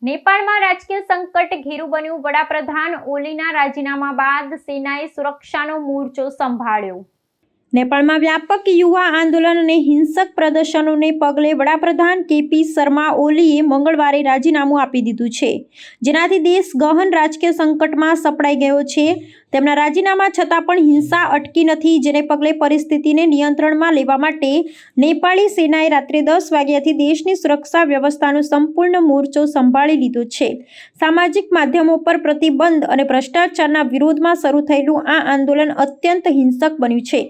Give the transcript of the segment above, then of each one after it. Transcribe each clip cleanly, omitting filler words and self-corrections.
નેપાળમાં રાજકીય સંકટ ઘેરું બન્યું। વડાપ્રધાન ઓલીના રાજીનામા બાદ સેનાએ સુરક્ષાનો મોરચો સંભાળ્યો। નેપાળમાં વ્યાપક યુવા આંદોલન અને હિંસક પ્રદર્શનોને પગલે વડાપ્રધાન કેપી શર્મા ઓલીએ મંગળવારે રાજીનામું આપી દીધું છે, જેનાથી દેશ ગહન રાજકીય સંકટમાં સપડાઈ ગયો છે। તેમના રાજીનામા છતાં પણ હિંસા અટકી નથી, જેને પગલે પરિસ્થિતિને નિયંત્રણમાં લેવા માટે નેપાળી સેનાએ રાત્રે 10 વાગ્યાથી દેશની સુરક્ષા વ્યવસ્થાનો સંપૂર્ણ મોરચો સંભાળી લીધો છે। સામાજિક માધ્યમો પર પ્રતિબંધ અને ભ્રષ્ટાચારના વિરોધમાં શરૂ થયેલું આ આંદોલન અત્યંત હિંસક બન્યું છે,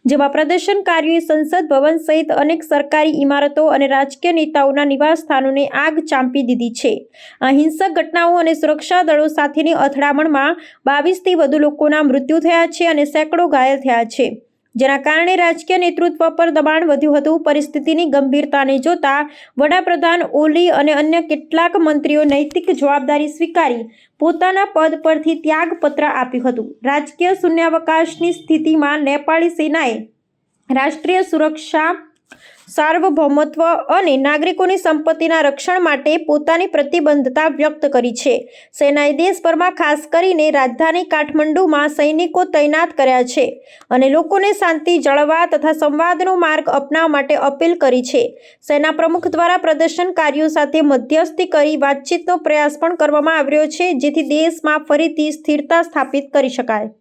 જેમાં પ્રદર્શનકારીઓએ સંસદ ભવન સહિત અનેક સરકારી ઇમારતો અને રાજકીય નેતાઓના નિવાસસ્થાનોને આગ ચાંપી દીધી છે। આ હિંસક ઘટનાઓ અને સુરક્ષા દળો સાથેની અથડામણમાં 22થી વધુ લોકોના મૃત્યુ થયા છે અને સેંકડો ઘાયલ થયા છે, જેના કારણે રાજકીય નેતૃત્વ પર દબાણ વધ્યું હતું। પરિસ્થિતિની ગંભીરતાને જોતા વડાપ્રધાન ઓલી અને અન્ય કેટલાક મંત્રીઓ નૈતિક જવાબદારી સ્વીકારી પોતાના પદ પરથી ત્યાગપત્ર આપ્યું હતું। રાજકીય શૂન્યાવકાશની સ્થિતિમાં નેપાળી સેનાએ રાષ્ટ્રીય સુરક્ષા, સાર્વભૌમત્વ અને નાગરિકોની સંપત્તિના રક્ષણ માટે પોતાની પ્રતિબદ્ધતા વ્યક્ત કરી છે। સેનાએ દેશભરમાં ખાસ કરીને રાજધાની કાઠમંડુમાં સૈનિકો તૈનાત કર્યા છે અને લોકોને શાંતિ જાળવવા તથા સંવાદનો માર્ગ અપનાવવા માટે અપીલ કરી છે। સેના પ્રમુખ દ્વારા પ્રદર્શનકારીઓ સાથે મધ્યસ્થી કરી વાતચીતનો પ્રયાસ પણ કરવામાં આવ્યો છે, જેથી દેશમાં ફરીથી સ્થિરતા સ્થાપિત કરી શકાય।